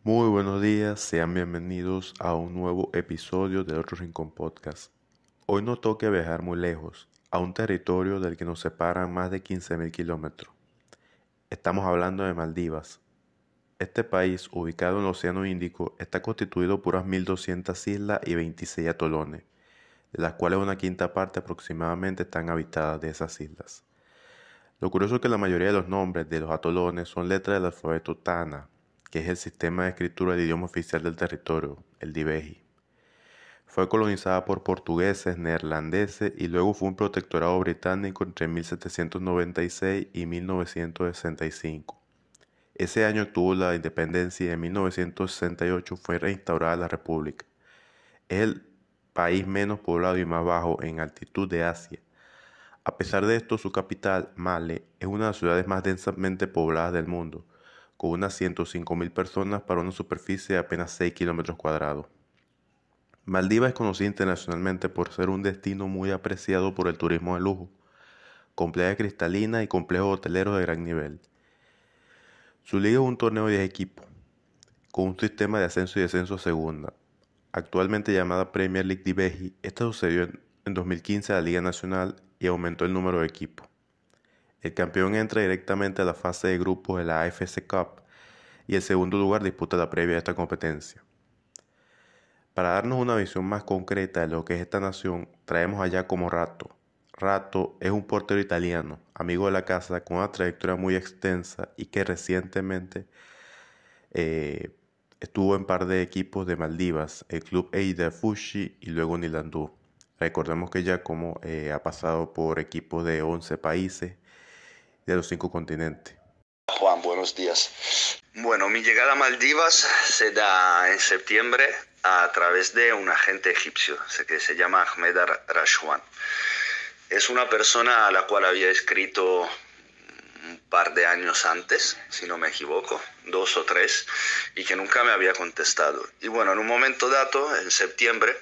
Muy buenos días, sean bienvenidos a un nuevo episodio de Otro Rincón Podcast. Hoy nos toca viajar muy lejos, a un territorio del que nos separan más de 15.000 kilómetros. Estamos hablando de Maldivas. Este país, ubicado en el Océano Índico, está constituido por unas 1.200 islas y 26 atolones, de las cuales una quinta parte aproximadamente están habitadas de esas islas. Lo curioso es que la mayoría de los nombres de los atolones son letras del alfabeto Tana, que es el sistema de escritura del idioma oficial del territorio, el Diveji. Fue colonizada por portugueses, neerlandeses y luego fue un protectorado británico entre 1796 y 1965. Ese año obtuvo la independencia y en 1968 fue reinstaurada la república. Es el país menos poblado y más bajo en altitud de Asia. A pesar de esto, su capital, Male, es una de las ciudades más densamente pobladas del mundo, con unas 105.000 personas para una superficie de apenas 6 kilómetros cuadrados. Maldivas es conocida internacionalmente por ser un destino muy apreciado por el turismo de lujo, con playas cristalinas y complejos hoteleros de gran nivel. Su liga es un torneo de 10 equipos, con un sistema de ascenso y descenso a segunda. Actualmente llamada Premier League Diveji, esta sucedió en 2015 a la Liga Nacional y aumentó el número de equipos. El campeón entra directamente a la fase de grupos de la AFC Cup y el segundo lugar disputa la previa de esta competencia. Para darnos una visión más concreta de lo que es esta nación, traemos allá como Rato. Rato es un portero italiano, amigo de la casa, con una trayectoria muy extensa y que recientemente estuvo en par de equipos de Maldivas, el club Eida Fushi y luego Nilandú. Recordemos que Giacomo ha pasado por equipos de 11 países de los 5 continentes. Juan, buenos días. Bueno, mi llegada a Maldivas se da en septiembre a través de un agente egipcio que se llama Ahmed Rashwan. Es una persona a la cual había escrito un par de años antes, si no me equivoco, 2 o 3, y que nunca me había contestado. Y bueno, en un momento dado, en septiembre,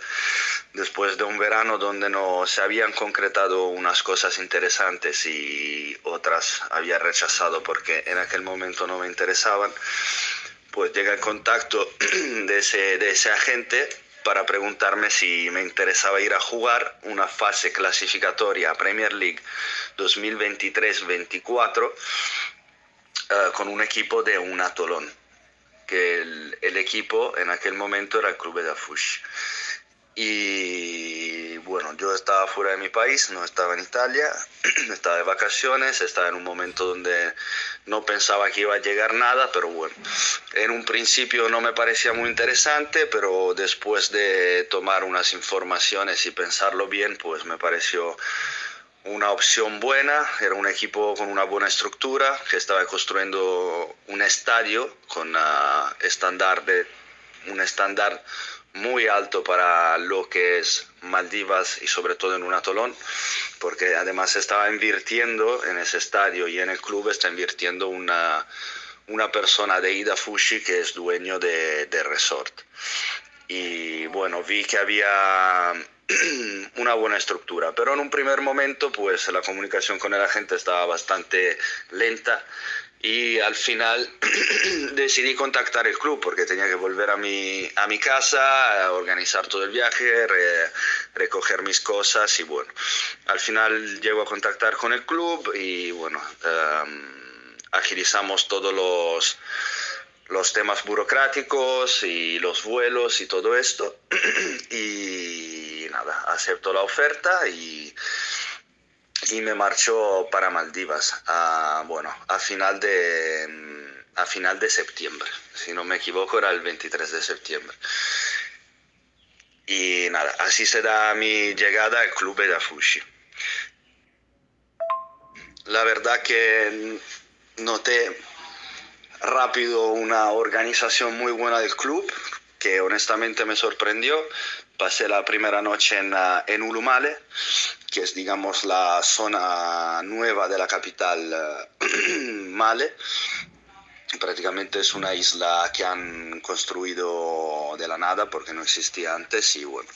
después de un verano donde no se habían concretado unas cosas interesantes y otras había rechazado porque en aquel momento no me interesaban, pues llega el contacto de ese agente para preguntarme si me interesaba ir a jugar una fase clasificatoria a Premier League 2023-24 con un equipo de un atolón, que el equipo en aquel momento era el Club de Afush. Y bueno, yo estaba fuera de mi país, no estaba en Italia, estaba de vacaciones, estaba en un momento donde no pensaba que iba a llegar nada, pero bueno, en un principio no me parecía muy interesante, pero después de tomar unas informaciones y pensarlo bien, pues me pareció una opción buena. Era un equipo con una buena estructura, que estaba construyendo un estadio con un estándar muy alto para lo que es Maldivas y sobre todo en un atolón, porque además estaba invirtiendo en ese estadio y en el club está invirtiendo una persona de Ida Fushi que es dueño de resort. Y bueno, vi que había una buena estructura, pero en un primer momento pues la comunicación con el agente estaba bastante lenta y al final decidí contactar el club porque tenía que volver a mi casa, a organizar todo el viaje, recoger mis cosas y bueno, al final llego a contactar con el club y bueno, agilizamos todos los temas burocráticos y los vuelos y todo esto y nada, acepto la oferta y me marcho para Maldivas a final de septiembre, si no me equivoco era el 23 de septiembre. Y nada, así se da mi llegada al Club de Afushi. La verdad que noté rápido una organización muy buena del club, que honestamente me sorprendió. Pasé la primera noche en Ulumale, que es, digamos, la zona nueva de la capital Male. Prácticamente es una isla que han construido de la nada porque no existía antes y bueno,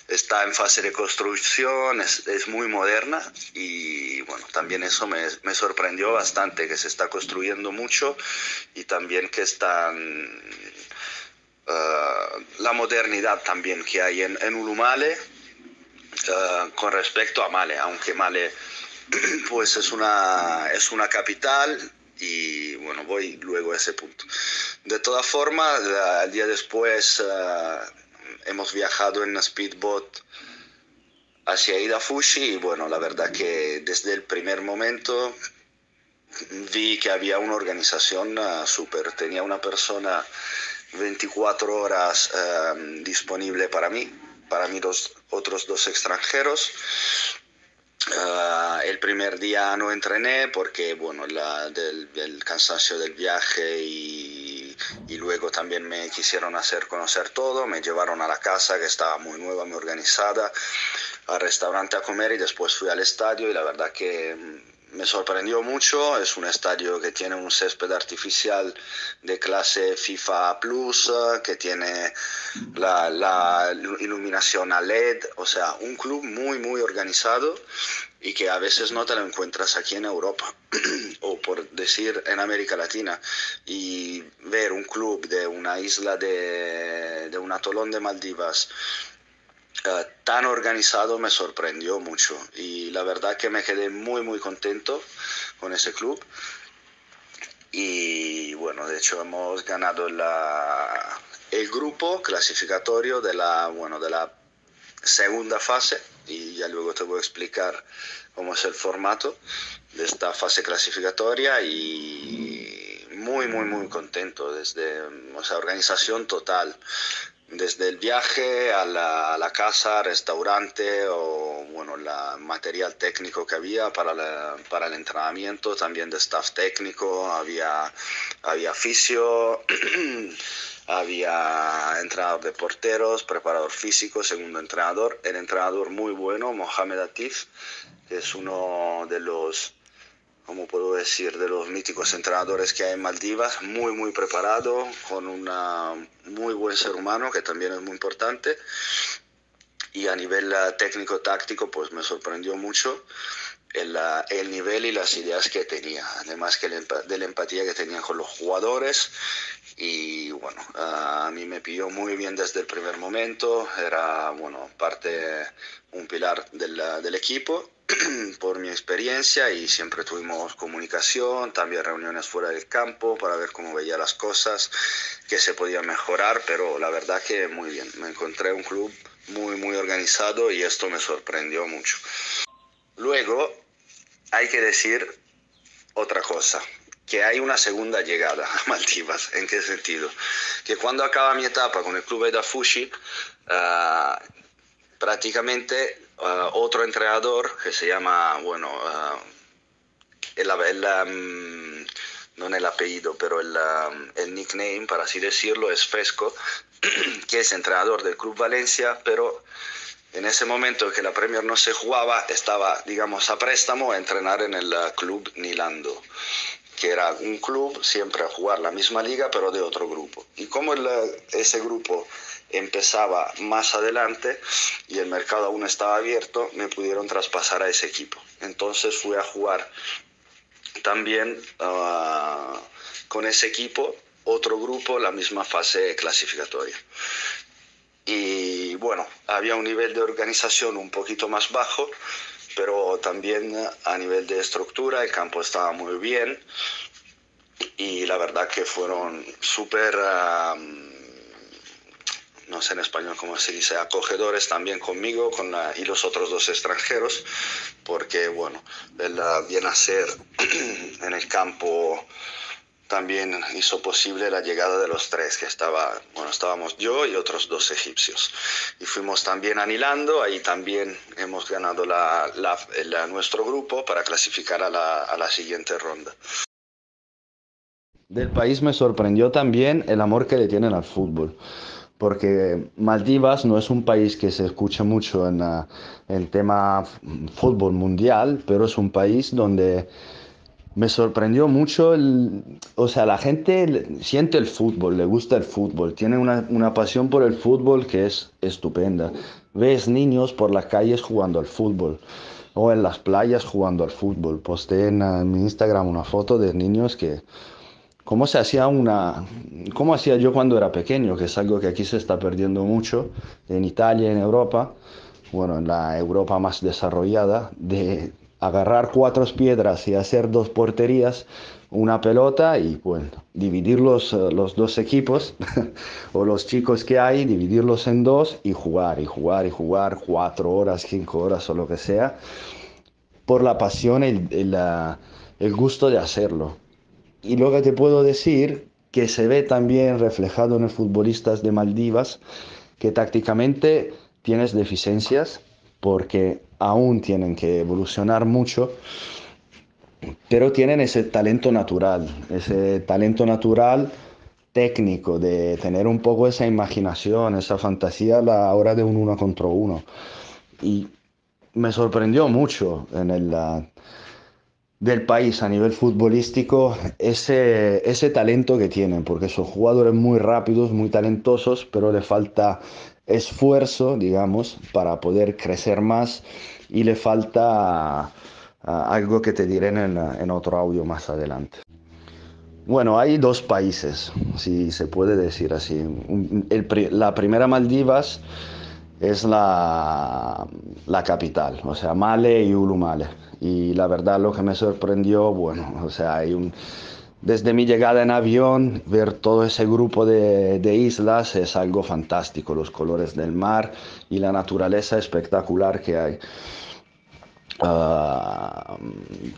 está en fase de construcción, es muy moderna y bueno, también eso me sorprendió bastante, que se está construyendo mucho y también que están la modernidad también que hay en Ulumale con respecto a Male, aunque Male pues es una capital y bueno, voy luego a ese punto. De todas formas, el día después hemos viajado en una speedboat hacia Ida Fushi y bueno, la verdad que desde el primer momento vi que había una organización súper, tenía una persona 24 horas disponible para mí los otros dos extranjeros. El primer día no entrené porque bueno, del cansancio del viaje y luego también me quisieron hacer conocer todo, me llevaron a la casa que estaba muy nueva, muy organizada, al restaurante a comer y después fui al estadio y la verdad que me sorprendió mucho. Es un estadio que tiene un césped artificial de clase FIFA Plus, que tiene la iluminación a LED, o sea, un club muy, muy organizado y que a veces no te lo encuentras aquí en Europa o por decir en América Latina. Y ver un club de una isla de un atolón de Maldivas tan organizado me sorprendió mucho y la verdad que me quedé muy muy contento con ese club y bueno, de hecho hemos ganado el grupo clasificatorio de la segunda fase y ya luego te voy a explicar cómo es el formato de esta fase clasificatoria y muy muy muy contento desde, o sea, organización total. Desde el viaje a la casa, restaurante o bueno, el material técnico que había para el entrenamiento, también de staff técnico, había fisio, había entrenador de porteros, preparador físico, segundo entrenador, el entrenador muy bueno, Mohamed Atif, que es uno de los, ¿cómo puedo decir?, de los míticos entrenadores que hay en Maldivas, muy muy preparado, con un muy buen ser humano, que también es muy importante, y a nivel técnico-táctico pues me sorprendió mucho el nivel y las ideas que tenía, además que de la empatía que tenía con los jugadores, y bueno, a mí me pilló muy bien desde el primer momento, era bueno, un pilar del equipo por mi experiencia y siempre tuvimos comunicación, también reuniones fuera del campo para ver cómo veía las cosas, que se podía mejorar, pero la verdad que muy bien, me encontré un club muy muy organizado y esto me sorprendió mucho. Luego hay que decir otra cosa, que hay una segunda llegada a Maldivas. ¿En qué sentido? Que cuando acaba mi etapa con el club Ida Fushi, prácticamente otro entrenador que se llama, bueno, no el apellido, pero el nickname, para así decirlo, es Fresco, que es entrenador del Club Valencia, pero en ese momento que la Premier no se jugaba, estaba, digamos, a préstamo a entrenar en el Club Nilando, que era un club siempre a jugar la misma liga, pero de otro grupo. Y como ese grupo empezaba más adelante y el mercado aún estaba abierto, me pudieron traspasar a ese equipo. Entonces fui a jugar también con ese equipo, otro grupo, la misma fase clasificatoria. Y bueno, había un nivel de organización un poquito más bajo, pero también a nivel de estructura el campo estaba muy bien y la verdad que fueron súper, no sé en español cómo se dice, acogedores también conmigo y los otros dos extranjeros, porque bueno, el bien hacer en el campo también hizo posible la llegada de los tres, que estábamos yo y otros dos egipcios. Y fuimos también a Nilando, ahí también hemos ganado nuestro grupo para clasificar a la siguiente ronda. Del país me sorprendió también el amor que le tienen al fútbol, porque Maldivas no es un país que se escucha mucho en tema fútbol mundial, pero es un país donde Me sorprendió mucho, o sea, la gente siente el fútbol, le gusta el fútbol, tiene una pasión por el fútbol que es estupenda. Ves niños por las calles jugando al fútbol o en las playas jugando al fútbol. Posté en mi Instagram una foto de niños que, cómo se hacía cómo hacía yo cuando era pequeño, que es algo que aquí se está perdiendo mucho en Italia, en Europa, bueno, en la Europa más desarrollada, de agarrar cuatro piedras y hacer dos porterías, una pelota y, bueno, dividir los dos equipos o los chicos que hay, dividirlos en dos y jugar, y jugar, y jugar 4 horas, 5 horas o lo que sea, por la pasión, el gusto de hacerlo. Y luego te puedo decir que se ve también reflejado en los futbolistas de Maldivas que tácticamente tienes deficiencias porque aún tienen que evolucionar mucho, pero tienen ese talento natural técnico de tener un poco esa imaginación, esa fantasía a la hora de un uno contra uno. Y me sorprendió mucho del país a nivel futbolístico ese talento que tienen, porque son jugadores muy rápidos, muy talentosos, pero le falta esfuerzo, digamos, para poder crecer más y le falta algo que te diré en otro audio más adelante. Bueno, hay dos países, si se puede decir así. La primera Maldivas es la capital, o sea, Male y Ulumale. Y la verdad lo que me sorprendió, bueno, o sea, desde mi llegada en avión, ver todo ese grupo de islas es algo fantástico, los colores del mar y la naturaleza espectacular que hay. Ah,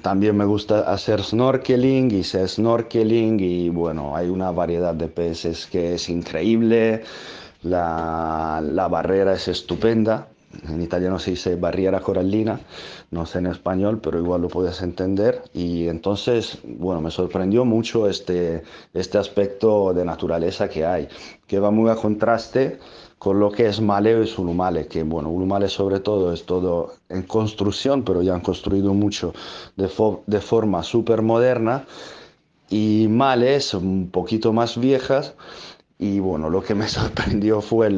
también me gusta hacer snorkeling, hice snorkeling y bueno, hay una variedad de peces que es increíble, la barrera es estupenda, en italiano se dice barriera corallina, no sé en español, pero igual lo puedes entender y entonces, bueno, me sorprendió mucho este aspecto de naturaleza que hay, que va muy a contraste con lo que es Maleo y Ulumale, que bueno, Ulumale sobre todo es todo en construcción, pero ya han construido mucho de forma súper moderna, y Male son un poquito más viejas, y bueno, lo que me sorprendió fue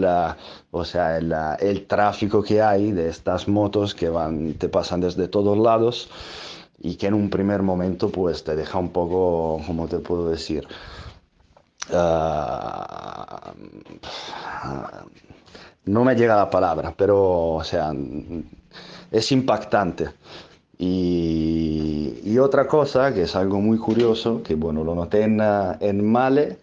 o sea, el tráfico que hay de estas motos que te pasan desde todos lados, y que en un primer momento pues te deja un poco, ¿cómo te puedo decir? Ah, no me llega la palabra, pero, o sea, es impactante. Y otra cosa, que es algo muy curioso, que bueno, lo noté en Male,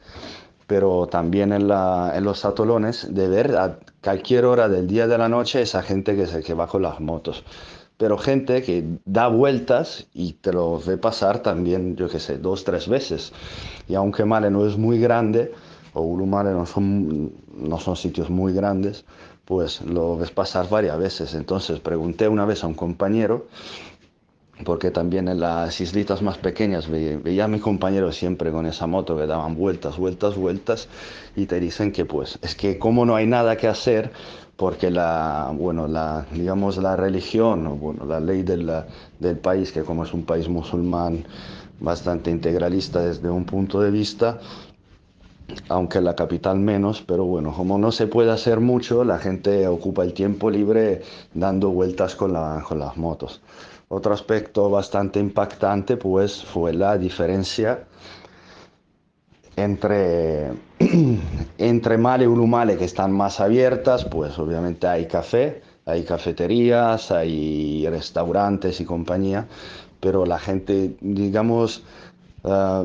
pero también en los atolones, de ver a cualquier hora del día y de la noche esa gente que va con las motos. Pero gente que da vueltas y te lo ve pasar también, yo qué sé, 2, 3 veces. Y aunque Male no es muy grande, o Ulumale no son sitios muy grandes, pues lo ves pasar varias veces. Entonces pregunté una vez a un compañero, porque también en las islitas más pequeñas veía a mi compañero siempre con esa moto que daban vueltas, vueltas, vueltas, y te dicen que pues es que como no hay nada que hacer, porque bueno, digamos la religión, o bueno, la ley del país, que como es un país musulmán bastante integralista desde un punto de vista, aunque en la capital menos, pero bueno, como no se puede hacer mucho, la gente ocupa el tiempo libre dando vueltas con las motos. Otro aspecto bastante impactante, pues, fue la diferencia entre, entre Male y Ulumale, que están más abiertas, pues obviamente hay café, hay cafeterías, hay restaurantes y compañía, pero la gente, digamos, ah,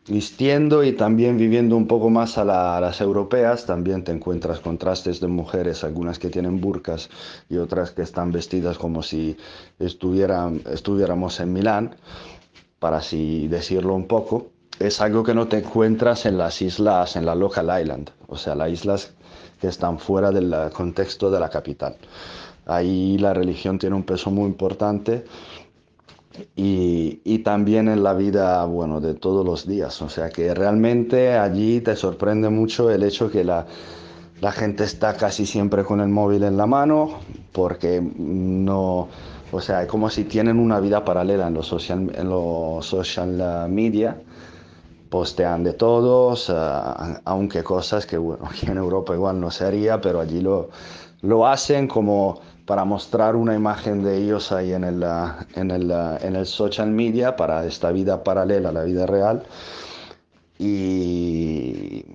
vistiendo y también viviendo un poco más a las europeas, también te encuentras contrastes de mujeres, algunas que tienen burkas y otras que están vestidas como si estuviéramos en Milán, para así decirlo un poco. Es algo que no te encuentras en las islas, en la local island, o sea, las islas que están fuera del contexto de la capital. Ahí la religión tiene un peso muy importante, y también en la vida, bueno, de todos los días. O sea que realmente allí te sorprende mucho el hecho que la gente está casi siempre con el móvil en la mano, porque O sea, es como si tienen una vida paralela en los social media, postean de todos, aunque cosas que, bueno, aquí en Europa igual no se haría, pero allí lo hacen como para mostrar una imagen de ellos ahí en el social media para esta vida paralela a la vida real. Y,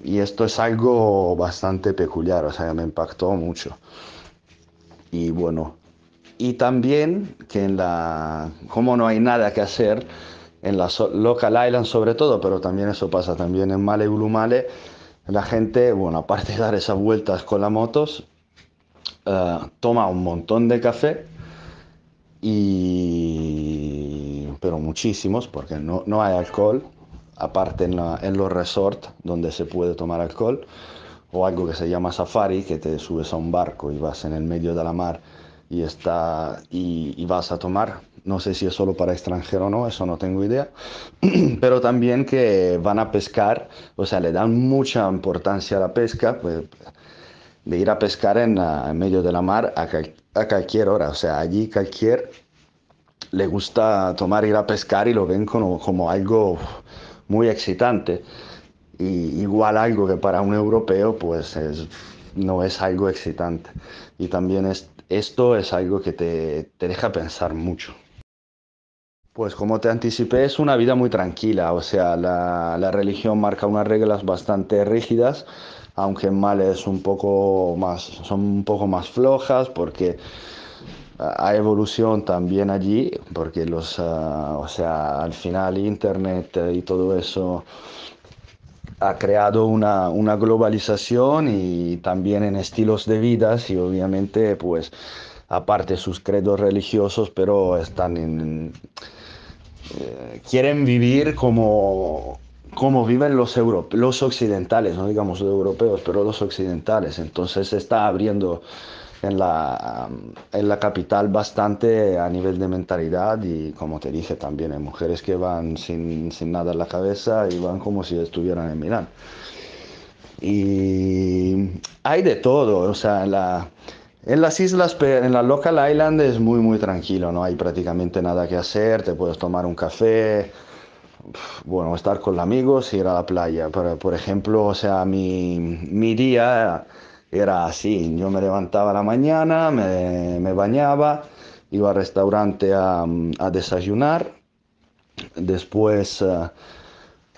y esto es algo bastante peculiar, o sea, me impactó mucho. Y bueno, y también que como no hay nada que hacer, en la local island sobre todo, pero también eso pasa también en Male Ulumale, la gente, bueno, aparte de dar esas vueltas con las motos, toma un montón de café, pero muchísimos, porque no hay alcohol, aparte en los resorts donde se puede tomar alcohol, o algo que se llama safari, que te subes a un barco y vas en el medio de la mar y vas a tomar. No sé si es solo para extranjero o no, eso no tengo idea. Pero también que van a pescar, o sea, le dan mucha importancia a la pesca, pues, de ir a pescar en medio de la mar a cualquier hora. O sea, allí cualquier le gusta tomar, ir a pescar y lo ven como algo muy excitante. Y igual algo que para un europeo pues no es algo excitante. Y también esto es algo que te deja pensar mucho. Pues como te anticipé, es una vida muy tranquila, o sea, la religión marca unas reglas bastante rígidas, aunque en Mali son un poco más flojas porque hay evolución también allí, porque o sea, al final Internet y todo eso ha creado una globalización y también en estilos de vida y obviamente pues aparte sus credos religiosos, pero quieren vivir como viven los occidentales, no digamos los europeos, pero los occidentales. Entonces se está abriendo en la capital bastante a nivel de mentalidad y como te dije también hay mujeres que van sin nada en la cabeza y van como si estuvieran en Milán. Y hay de todo, o sea, en las islas, en la local island es muy, muy tranquilo, no hay prácticamente nada que hacer, te puedes tomar un café, bueno, estar con amigos, ir a la playa. Por ejemplo, o sea, mi día era así, yo me levantaba a la mañana, me bañaba, iba al restaurante a desayunar, después...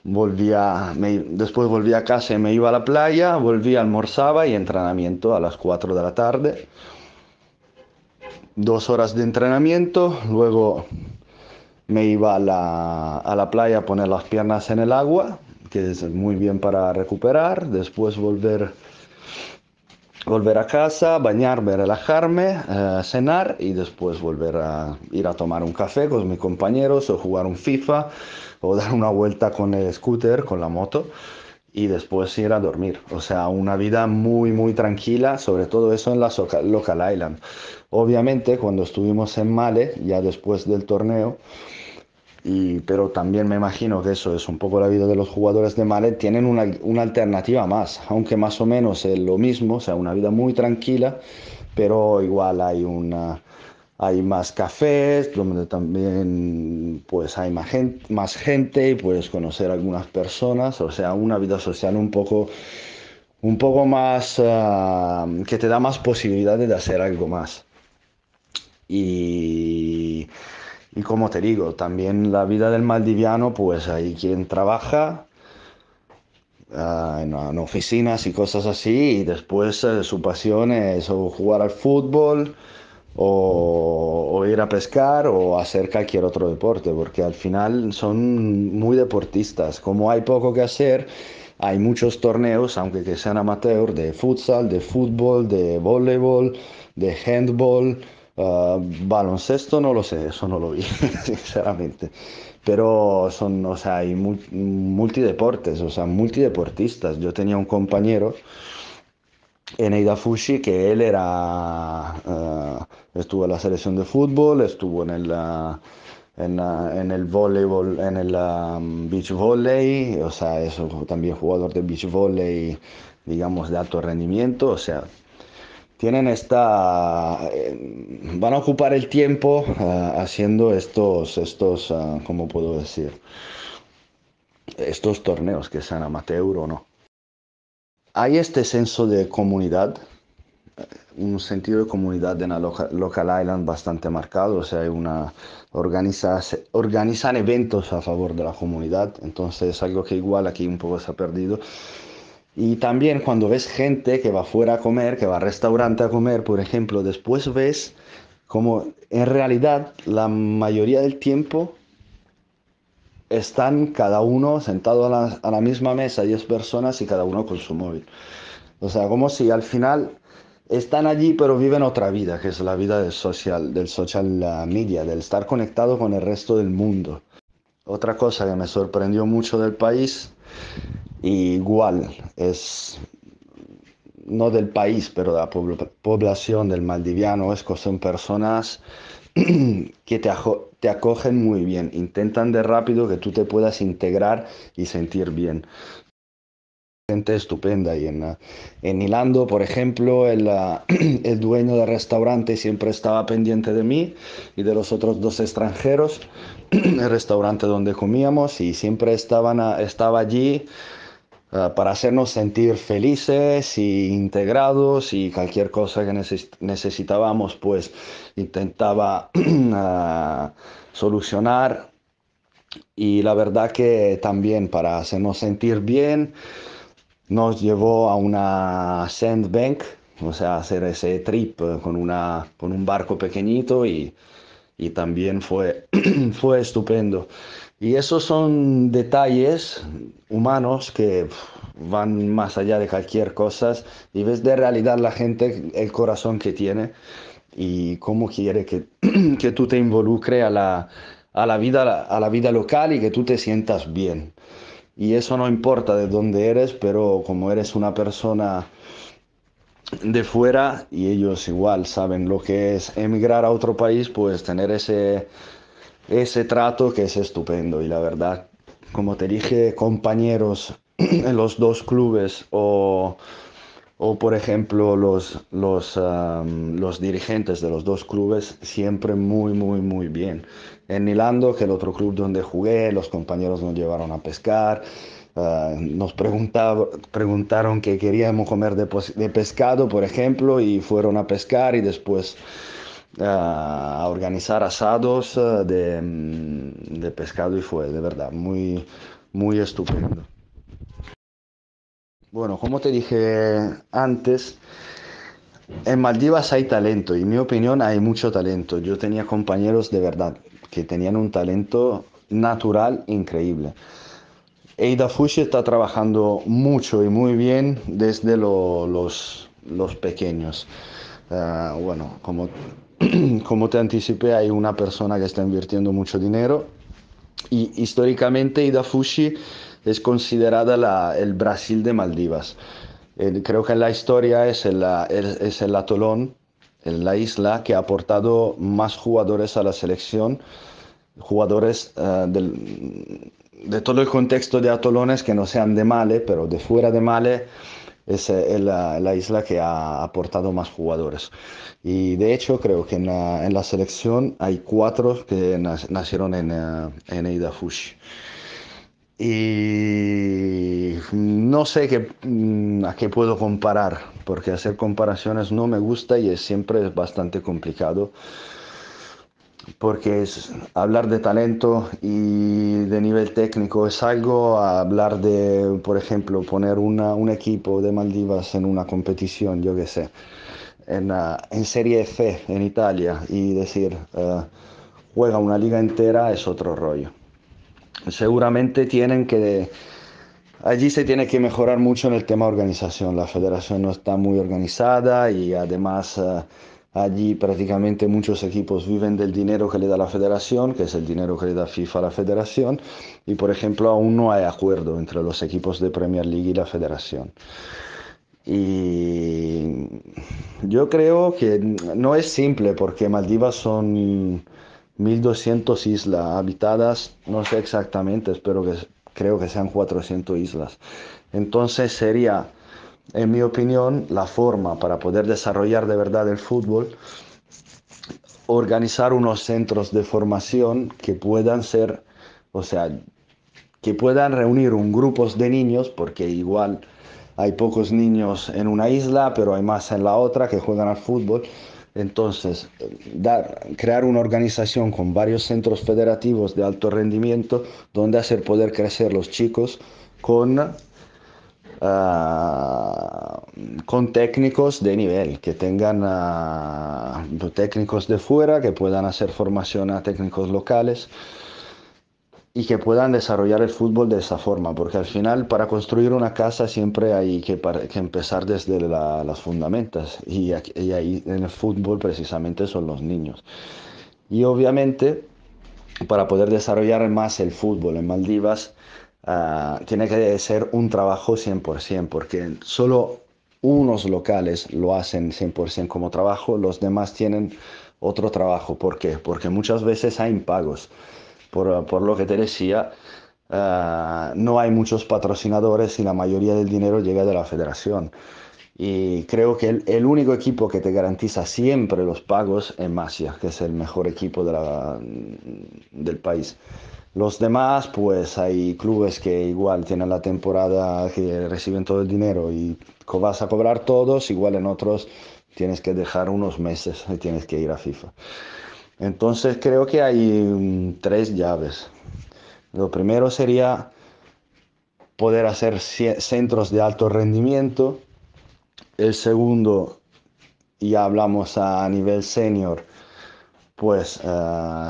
después volvía a casa y me iba a la playa, volvía, almorzaba y entrenamiento a las 4 de la tarde. 2 horas de entrenamiento, luego me iba a la playa a poner las piernas en el agua, que es muy bien para recuperar. Después volver a casa, bañarme, relajarme, cenar y después volver a ir a tomar un café con mis compañeros o jugar un FIFA o dar una vuelta con el scooter, con la moto y después ir a dormir. O sea, una vida muy, muy tranquila, sobre todo eso en la local island. Obviamente, cuando estuvimos en Male, ya después del torneo, pero también me imagino que eso es un poco la vida de los jugadores de Male, tienen una alternativa más, aunque más o menos es lo mismo, o sea, una vida muy tranquila, pero igual hay más cafés, donde también pues hay más gente y puedes conocer algunas personas, o sea, una vida social un poco más, que te da más posibilidades de hacer algo más. Y, y como te digo, también la vida del maldiviano, pues hay quien trabaja en oficinas y cosas así, y después su pasión es o jugar al fútbol o ir a pescar o hacer cualquier otro deporte, porque al final son muy deportistas. Como hay poco que hacer, hay muchos torneos, aunque que sean amateur, de futsal, de fútbol, de voleibol, de handball, baloncesto, no lo sé, eso no lo vi, sinceramente. Pero o sea, hay multideportes, o sea, multideportistas. Yo tenía un compañero Eneida Fushi, que él estuvo en la selección de fútbol, estuvo en el voleibol, en el beach volley, o sea, es también jugador de beach volley, digamos, de alto rendimiento, o sea, van a ocupar el tiempo haciendo ¿cómo puedo decir? Estos torneos que sean amateur o no. Hay este senso de comunidad, un sentido de comunidad en la local island bastante marcado, o sea, organizan eventos a favor de la comunidad, entonces es algo que igual aquí un poco se ha perdido. Y también cuando ves gente que va fuera a comer, que va al restaurante a comer, por ejemplo, después ves como en realidad la mayoría del tiempo están cada uno sentado a la misma mesa, 10 personas y cada uno con su móvil. O sea, como si al final están allí pero viven otra vida, que es la vida del social media, del estar conectado con el resto del mundo. Otra cosa que me sorprendió mucho del país, igual, es no del país, pero de la población del maldiviano, es que son personas que te acogen muy bien, intentan de rápido que tú te puedas integrar y sentir bien. Gente estupenda y en Ilando, por ejemplo, el dueño del restaurante siempre estaba pendiente de mí y de los otros dos extranjeros, el restaurante donde comíamos y siempre estaba allí para hacernos sentir felices y integrados y cualquier cosa que necesitábamos, pues intentaba solucionar. Y la verdad que también para hacernos sentir bien, nos llevó a una sandbank, o sea, hacer ese trip con un barco pequeñito y también fue estupendo. Y esos son detalles humanos que van más allá de cualquier cosa y ves de realidad la gente, el corazón que tiene y cómo quiere que tú te involucre a la vida local y que tú te sientas bien. Y eso no importa de dónde eres, pero como eres una persona de fuera y ellos igual saben lo que es emigrar a otro país, pues tener ese trato que es estupendo. Y la verdad, como te dije, compañeros en los dos clubes o por ejemplo los dirigentes de los dos clubes, siempre muy, muy, muy bien. En Nilando, que el otro club donde jugué, los compañeros nos llevaron a pescar. Nos preguntaron qué queríamos comer de pescado, por ejemplo, y fueron a pescar y después a organizar asados de pescado y fue de verdad muy, muy estupendo. Bueno, como te dije antes, en Maldivas hay talento y en mi opinión hay mucho talento. Yo tenía compañeros de verdad que tenían un talento natural increíble. Eida Fushi está trabajando mucho y muy bien desde los pequeños. Bueno, como te anticipé, hay una persona que está invirtiendo mucho dinero y históricamente Ida Fushi es considerada el Brasil de Maldivas. Creo que en la historia es el atolón, la isla que ha aportado más jugadores a la selección, jugadores de todo el contexto de atolones que no sean de Male, pero de fuera de Male es la isla que ha aportado más jugadores. Y de hecho creo que en la selección hay 4 que nacieron en Eida Fushi. Y no sé a qué puedo comparar, porque hacer comparaciones no me gusta y siempre es bastante complicado, porque hablar de talento y de nivel técnico es algo, hablar de, por ejemplo, poner un equipo de Maldivas en una competición, yo qué sé, en Serie C en Italia y decir, juega una liga entera es otro rollo. Seguramente allí se tiene que mejorar mucho en el tema organización. La federación no está muy organizada y además allí prácticamente muchos equipos viven del dinero que le da la federación, que es el dinero que le da FIFA a la federación. Y por ejemplo aún no hay acuerdo entre los equipos de Premier League y la federación. Y yo creo que no es simple porque Maldivas son 1200 islas habitadas, no sé exactamente, creo que sean 400 islas. Entonces sería en mi opinión, la forma para poder desarrollar de verdad el fútbol, organizar unos centros de formación que puedan ser, o sea, que puedan reunir un grupos de niños, porque igual hay pocos niños en una isla, pero hay más en la otra que juegan al fútbol. Entonces, crear una organización con varios centros federativos de alto rendimiento donde hacer poder crecer los chicos con, ah, con técnicos de nivel, que tengan técnicos de fuera, que puedan hacer formación a técnicos locales y que puedan desarrollar el fútbol de esa forma, porque al final para construir una casa siempre hay que empezar desde las fundamentas y ahí en el fútbol precisamente son los niños. Y obviamente para poder desarrollar más el fútbol en Maldivas tiene que ser un trabajo 100%, porque solo unos locales lo hacen 100% como trabajo, los demás tienen otro trabajo. ¿Por qué? Porque muchas veces hay impagos. Por lo que te decía, no hay muchos patrocinadores y la mayoría del dinero llega de la federación. Y creo que el único equipo que te garantiza siempre los pagos es Masia, que es el mejor equipo del país. Los demás, pues hay clubes que igual tienen la temporada que reciben todo el dinero y vas a cobrar todos, igual en otros tienes que dejar unos meses y tienes que ir a FIFA. Entonces creo que hay tres llaves. Lo primero sería poder hacer centros de alto rendimiento. El segundo, ya hablamos a nivel senior, pues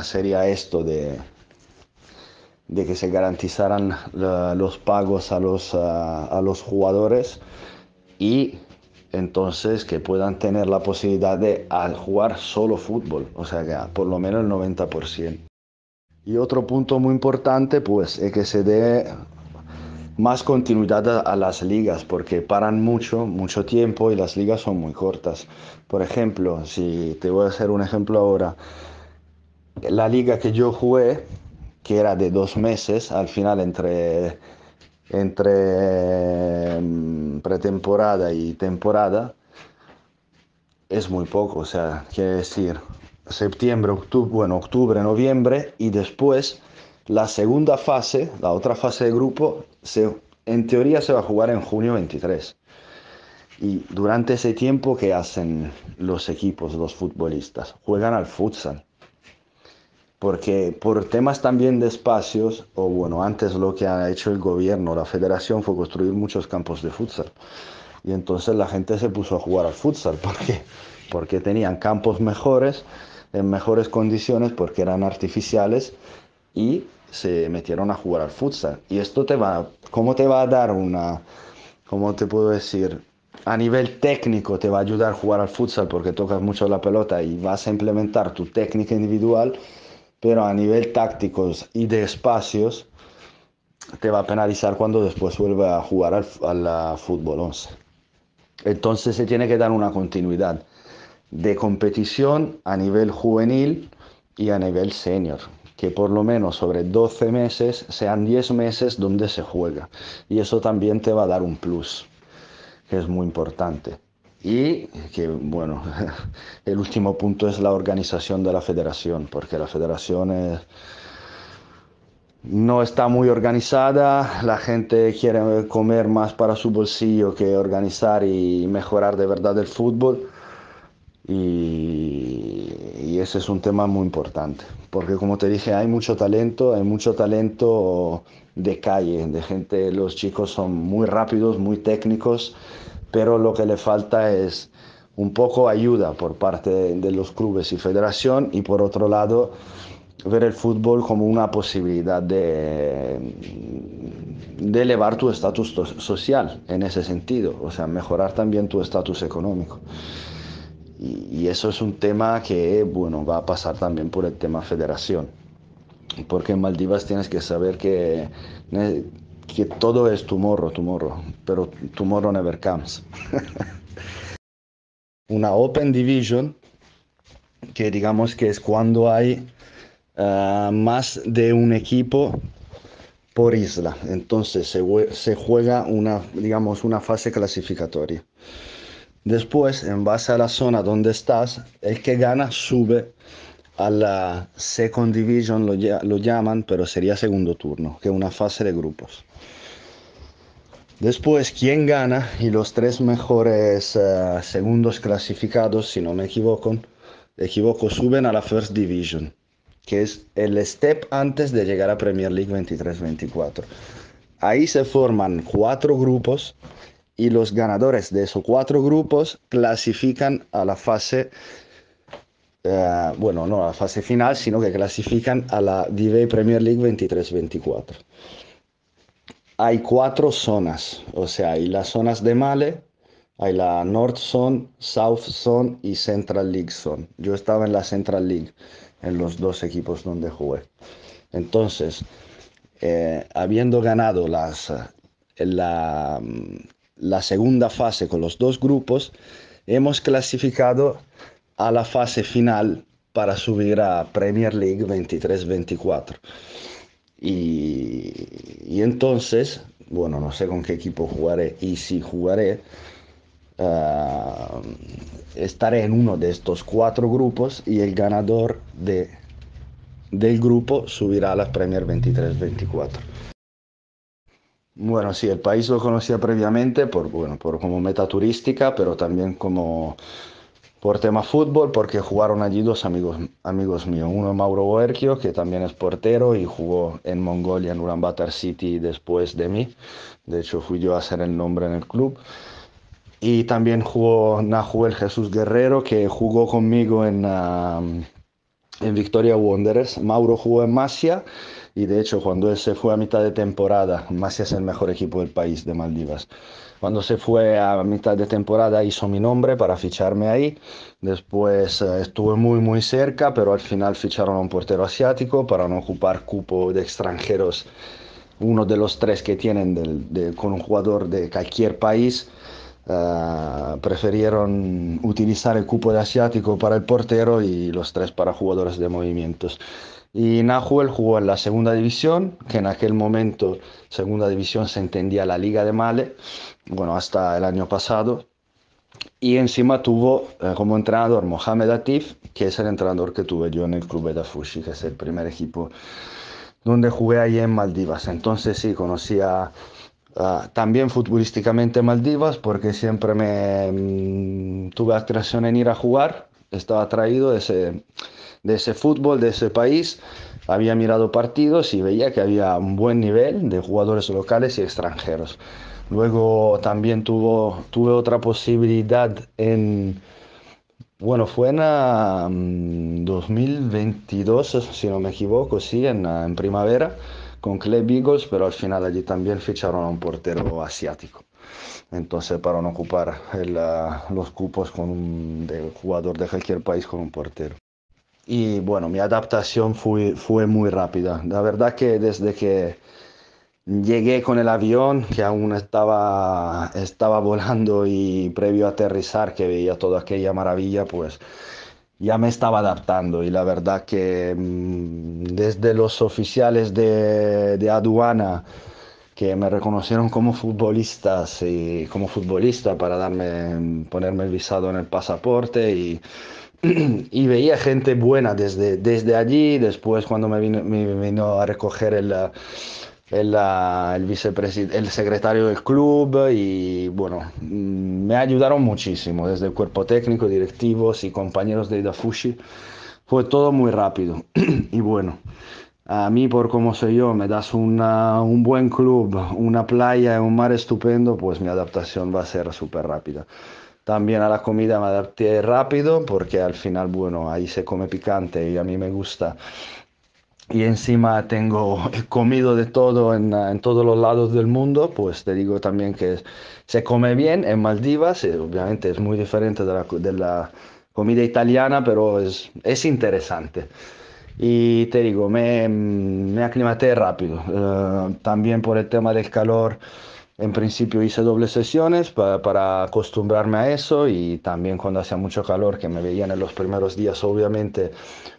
sería esto de que se garantizaran los pagos a los jugadores y entonces que puedan tener la posibilidad de jugar solo fútbol, o sea que por lo menos el 90%. Y otro punto muy importante, pues, es que se dé más continuidad a las ligas, porque paran mucho, mucho tiempo y las ligas son muy cortas. Por ejemplo, si te voy a hacer un ejemplo ahora, la liga que yo jugué, que era de 2 meses, al final entre pretemporada y temporada, es muy poco, o sea, quiere decir septiembre, octubre, bueno, octubre, noviembre y después la segunda fase, la otra fase de grupo, en teoría se va a jugar en junio 23. Y durante ese tiempo, ¿qué hacen los equipos, los futbolistas? Juegan al futsal. Porque por temas también de espacios, o bueno, antes lo que ha hecho el gobierno, la federación, fue construir muchos campos de futsal. Y entonces la gente se puso a jugar al futsal. ¿Por qué? Porque tenían campos mejores, en mejores condiciones, porque eran artificiales, y se metieron a jugar al futsal. Y esto ¿cómo te va a dar cómo te puedo decir? A nivel técnico te va a ayudar a jugar al futsal porque tocas mucho la pelota y vas a implementar tu técnica individual, pero a nivel tácticos y de espacios te va a penalizar cuando después vuelva a jugar al fútbol 11. Entonces se tiene que dar una continuidad de competición a nivel juvenil y a nivel senior, que por lo menos sobre 12 meses sean 10 meses donde se juega. Y eso también te va a dar un plus, que es muy importante. Y que, bueno, el último punto es la organización de la federación, porque la federación no está muy organizada, la gente quiere comer más para su bolsillo que organizar y mejorar de verdad el fútbol. Y ese es un tema muy importante, porque como te dije, hay mucho talento de calle, de gente, los chicos son muy rápidos, muy técnicos, pero lo que le falta es un poco ayuda por parte de los clubes y federación y por otro lado ver el fútbol como una posibilidad de elevar tu estatus social en ese sentido, o sea, mejorar también tu estatus económico. Y eso es un tema que, bueno, va a pasar también por el tema federación. Porque en Maldivas tienes que saber que todo es tomorrow, pero tomorrow never comes. Una Open Division, que digamos que es cuando hay más de un equipo por isla. Entonces se juega digamos, una fase clasificatoria. Después, en base a la zona donde estás, el que gana sube a la Second Division, lo llaman, pero sería segundo turno, que es una fase de grupos. Después, quien gana y los tres mejores segundos clasificados, si no me equivoco, suben a la First Division, que es el step antes de llegar a Premier League 23-24. Ahí se forman 4 grupos y los ganadores de esos 4 grupos clasifican a la fase, bueno, no a la fase final, sino que clasifican a la DV Premier League 23-24. Hay 4 zonas, o sea, hay las zonas de Male, hay la North Zone, South Zone y Central League Zone. Yo estaba en la Central League, en los 2 equipos donde jugué. Entonces, habiendo ganado la segunda fase con los 2 grupos, hemos clasificado a la fase final para subir a Premier League 23-24. Y entonces, bueno, no sé con qué equipo jugaré y si jugaré, estaré en uno de estos 4 grupos y el ganador del grupo subirá a la Premier 23-24. Bueno, sí, el país lo conocía previamente por como meta turística, pero también como por tema fútbol, porque jugaron allí 2 amigos míos. Uno, Mauro Boerchio, que también es portero y jugó en Mongolia, en Ulaanbaatar City, después de mí. De hecho, fui yo a hacer el nombre en el club. Y también jugó Nahuel Jesús Guerrero, que jugó conmigo en Victoria Wanderers. Mauro jugó en Masia y de hecho cuando él se fue a mitad de temporada, Masia es el mejor equipo del país de Maldivas. Cuando se fue a mitad de temporada hizo mi nombre para ficharme ahí. Después estuve muy cerca, pero al final ficharon a un portero asiático para no ocupar cupo de extranjeros, uno de los 3 que tienen con un jugador de cualquier país. Prefirieron utilizar el cupo de asiático para el portero y los 3 para jugadores de movimientos. Y Nahuel jugó en la segunda división, que en aquel momento segunda división se entendía la Liga de Male, bueno, hasta el año pasado. Y encima tuvo como entrenador Mohamed Atif, que es el entrenador que tuve yo en el Club Edafushi, que es el primer equipo donde jugué ahí en Maldivas. Entonces sí, conocía también futbolísticamente Maldivas, porque siempre tuve atracción en ir a jugar, estaba atraído de ese fútbol, de ese país. Había mirado partidos y veía que había un buen nivel de jugadores locales y extranjeros. Luego también tuve otra posibilidad bueno, fue en 2022, si no me equivoco, sí, en primavera, con Club Eagles, pero al final allí también ficharon a un portero asiático. Entonces, para no ocupar los cupos de jugador de cualquier país con un portero. Y bueno, mi adaptación fue muy rápida. La verdad que desde que llegué con el avión, que aún estaba volando y previo a aterrizar, que veía toda aquella maravilla, pues ya me estaba adaptando. Y la verdad que desde los oficiales de aduana, que me reconocieron como futbolistas y como futbolista para ponerme el visado en el pasaporte y veía gente buena desde allí. Después cuando me vino a recoger el secretario del club y bueno, me ayudaron muchísimo desde el cuerpo técnico, directivos y compañeros de Idafushi. Fue todo muy rápido y bueno, a mí por como soy yo, me das un buen club, una playa y un mar estupendo, pues mi adaptación va a ser súper rápida. También a la comida me adapté rápido porque al final, bueno, ahí se come picante y a mí me gusta. Y encima he comido de todo en todos los lados del mundo, pues te digo también que se come bien en Maldivas, obviamente es muy diferente de la comida italiana, pero es interesante. Y te digo, me aclimaté rápido, también por el tema del calor. En principio hice dobles sesiones para acostumbrarme a eso y también cuando hacía mucho calor, que me veían en los primeros días, obviamente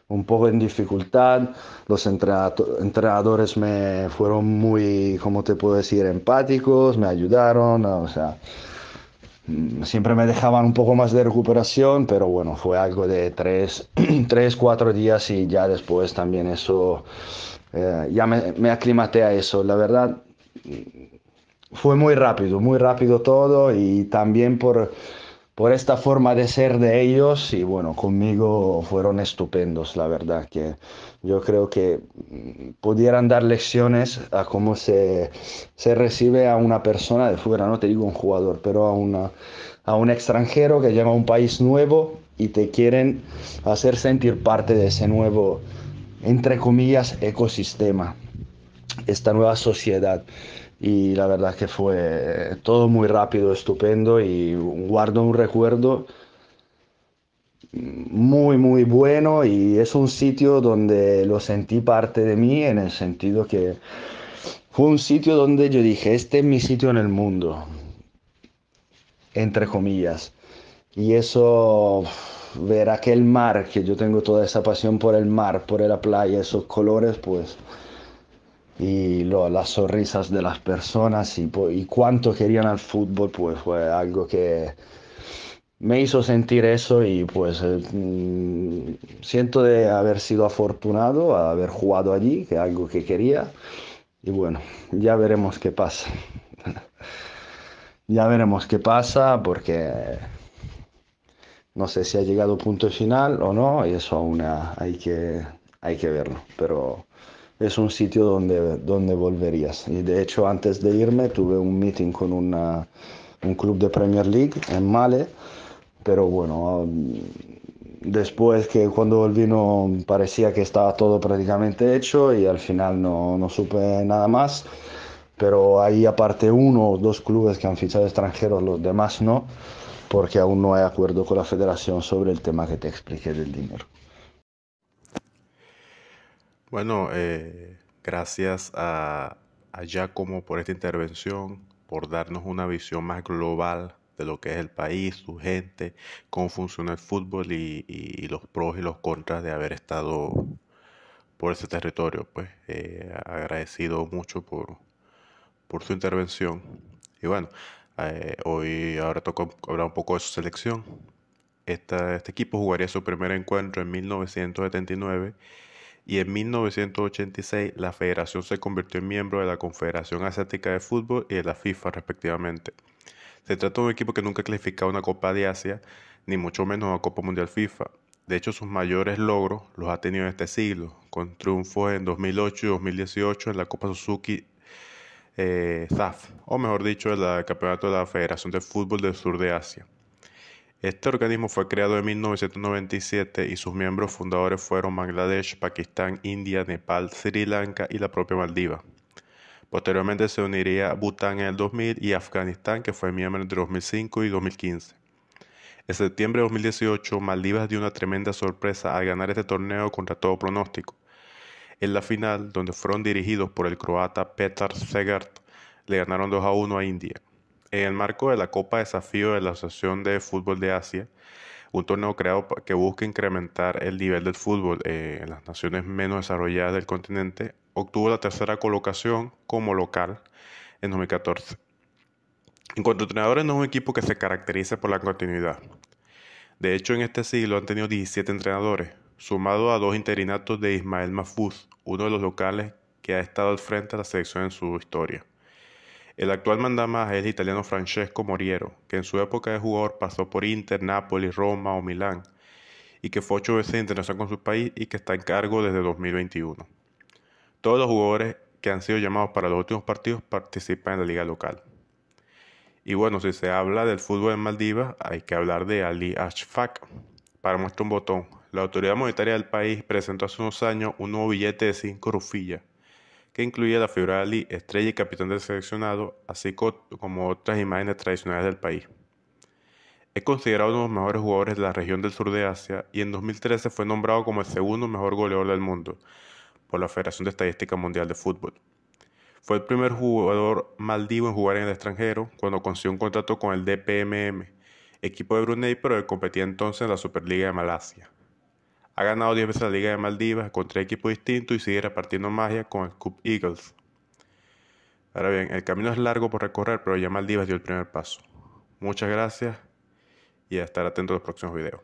un poco en dificultad. Los entrenadores me fueron muy, ¿cómo te puedo decir?, empáticos, me ayudaron, o sea, siempre me dejaban un poco más de recuperación, pero bueno, fue algo de 4 días y ya después también eso, ya me aclimaté a eso. La verdad, fue muy rápido todo y también por esta forma de ser de ellos y bueno, conmigo fueron estupendos, la verdad, que yo creo que pudieran dar lecciones a cómo se recibe a una persona de fuera, no te digo un jugador, pero a un extranjero que llega a un país nuevo y te quieren hacer sentir parte de ese nuevo, entre comillas, ecosistema, esta nueva sociedad. Y la verdad que fue todo muy rápido, estupendo y guardo un recuerdo muy bueno y es un sitio donde lo sentí parte de mí en el sentido que fue un sitio donde yo dije, este es mi sitio en el mundo, entre comillas. Y eso, ver aquel mar, que yo tengo toda esa pasión por el mar, por la playa, esos colores, pues y las sonrisas de las personas y cuánto querían al fútbol, pues fue algo que me hizo sentir eso y pues siento de haber sido afortunado, haber jugado allí, que es algo que quería y bueno, ya veremos qué pasa. Ya veremos qué pasa porque no sé si ha llegado punto final o no y eso aún hay que verlo, pero es un sitio donde volverías. Y de hecho, antes de irme, tuve un meeting con un club de Premier League en Male, pero bueno, después que cuando volví no parecía que estaba todo prácticamente hecho y al final no supe nada más. Pero hay aparte uno o dos clubes que han fichado extranjeros, los demás no, porque aún no hay acuerdo con la federación sobre el tema que te expliqué del dinero. Bueno, gracias a Giacomo por esta intervención, por darnos una visión más global de lo que es el país, su gente, cómo funciona el fútbol y los pros y los contras de haber estado por ese territorio. Pues agradecido mucho por su intervención. Y bueno, hoy ahora toca hablar un poco de su selección. Este equipo jugaría su primer encuentro en 1979 y en 1986 la federación se convirtió en miembro de la Confederación Asiática de Fútbol y de la FIFA respectivamente. Se trata de un equipo que nunca ha clasificado a una Copa de Asia, ni mucho menos a una Copa Mundial FIFA. De hecho, sus mayores logros los ha tenido en este siglo, con triunfos en 2008 y 2018 en la Copa Suzuki SAF, o mejor dicho, el Campeonato de la Federación de Fútbol del Sur de Asia. Este organismo fue creado en 1997 y sus miembros fundadores fueron Bangladesh, Pakistán, India, Nepal, Sri Lanka y la propia Maldiva. Posteriormente se uniría Bután en el 2000 y Afganistán, que fue miembro entre 2005 y 2015. En septiembre de 2018, Maldivas dio una tremenda sorpresa al ganar este torneo contra todo pronóstico. En la final, donde fueron dirigidos por el croata Petar Segert, le ganaron 2-1 a India. En el marco de la Copa Desafío de la Asociación de Fútbol de Asia, un torneo creado que busca incrementar el nivel del fútbol en las naciones menos desarrolladas del continente, obtuvo la tercera colocación como local en 2014. En cuanto a entrenadores, no es un equipo que se caracterice por la continuidad. De hecho, en este siglo han tenido 17 entrenadores, sumado a 2 interinatos de Ismael Mahfouz, uno de los locales que ha estado al frente de la selección en su historia. El actual mandamás es el italiano Francesco Moriero, que en su época de jugador pasó por Inter, Napoli, Roma o Milán, y que fue 8 veces internacional con su país y que está en cargo desde 2021. Todos los jugadores que han sido llamados para los últimos partidos participan en la liga local. Y bueno, si se habla del fútbol en Maldivas, hay que hablar de Ali Ashfaq. Para muestra un botón, la autoridad monetaria del país presentó hace unos años un nuevo billete de 5 rufillas, que incluye la figura de Ali, estrella y capitán del seleccionado, así como otras imágenes tradicionales del país. Es considerado uno de los mejores jugadores de la región del sur de Asia y en 2013 fue nombrado como el segundo mejor goleador del mundo por la Federación de Estadística Mundial de Fútbol. Fue el primer jugador maldivo en jugar en el extranjero cuando consiguió un contrato con el DPMM, equipo de Brunei, pero que competía entonces en la Superliga de Malasia. Ha ganado 10 veces la Liga de Maldivas con 3 equipos distintos y sigue repartiendo magia con el Cup Eagles. Ahora bien, el camino es largo por recorrer, pero ya Maldivas dio el primer paso. Muchas gracias y a estar atento a los próximos videos.